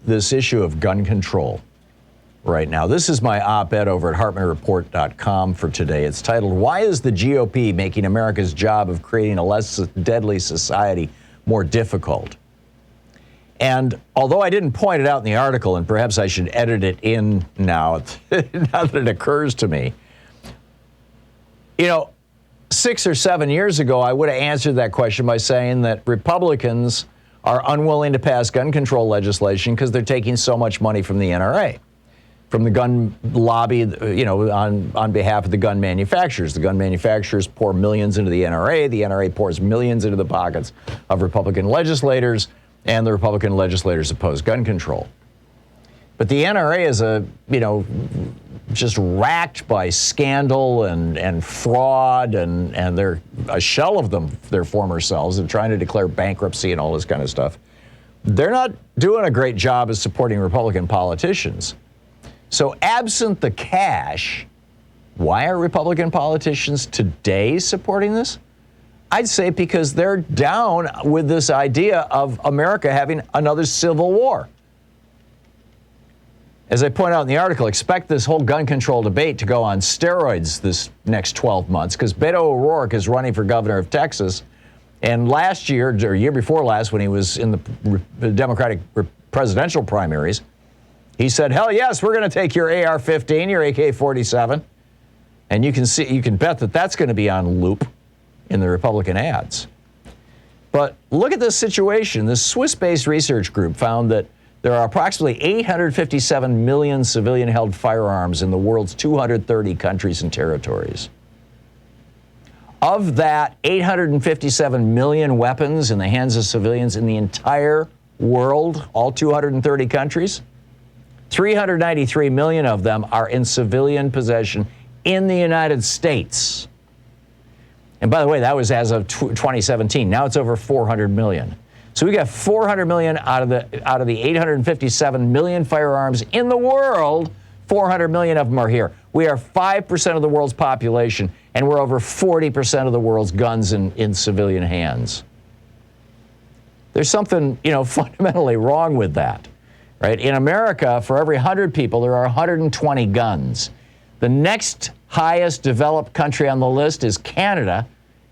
this issue of gun control right now. This is my op-ed over at HartmannReport.com for today. It's titled, "Why is the GOP making America's job of creating a less deadly society more difficult?" And although I didn't point it out in the article, and perhaps I should edit it in now, now that it occurs to me, 6 or 7 years ago, I would have answered that question by saying that Republicans are unwilling to pass gun control legislation because they're taking so much money from the NRA, from the gun lobby, on behalf of the gun manufacturers. The gun manufacturers pour millions into the NRA pours millions into the pockets of Republican legislators, and the Republican legislators oppose gun control. But the NRA is just racked by scandal and fraud, and they're a shell of their former selves. They're trying to declare bankruptcy and all this kind of stuff. They're not doing a great job of supporting Republican politicians. So absent the cash, why are Republican politicians today supporting this? I'd say because they're down with this idea of America having another civil war. As I point out in the article, expect this whole gun control debate to go on steroids this next 12 months because Beto O'Rourke is running for governor of Texas. And last year, or year before last, when he was in the Democratic presidential primaries, he said, hell yes, we're going to take your AR-15, your AK-47. And you can bet that that's going to be on loop in the Republican ads. But look at this situation. This Swiss-based research group found that there are approximately 857 million civilian-held firearms in the world's 230 countries and territories. Of that 857 million weapons in the hands of civilians in the entire world, all 230 countries, 393 million of them are in civilian possession in the United States. And by the way, that was as of 2017. Now it's over 400 million. So we got 400 million out of the 857 million firearms in the world. 400 million of them are here. We are 5% of the world's population, and we're over 40% of the world's guns in civilian hands. There's something, fundamentally wrong with that, right? In America, for every 100 people, there are 120 guns. The next highest developed country on the list is Canada.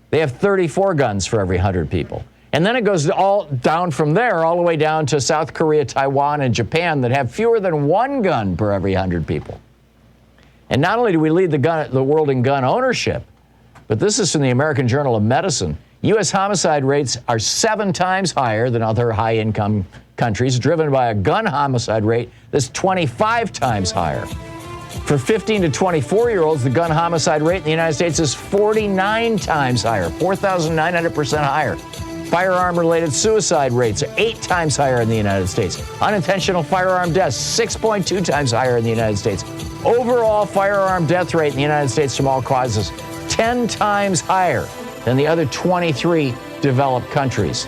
They have 34 guns for every 100 people. And then it goes all down from there, all the way down to South Korea, Taiwan, and Japan that have fewer than one gun per every 100 people. And not only do we lead the world in gun ownership, but this is from the American Journal of Medicine. U.S. homicide rates are 7 times higher than other high-income countries, driven by a gun homicide rate that's 25 times higher. For 15 to 24-year-olds, the gun homicide rate in the United States is 49 times higher, 4,900% higher. Firearm-related suicide rates are 8 times higher in the United States. Unintentional firearm deaths, 6.2 times higher in the United States. Overall firearm death rate in the United States from all causes, 10 times higher than the other 23 developed countries.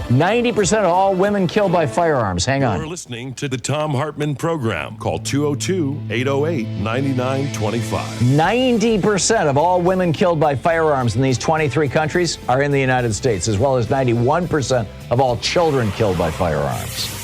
90% of all women killed by firearms. Hang on. You're listening to the Thom Hartmann Program. Call 202-808-9925. 90% of all women killed by firearms in these 23 countries are in the United States, as well as 91% of all children killed by firearms.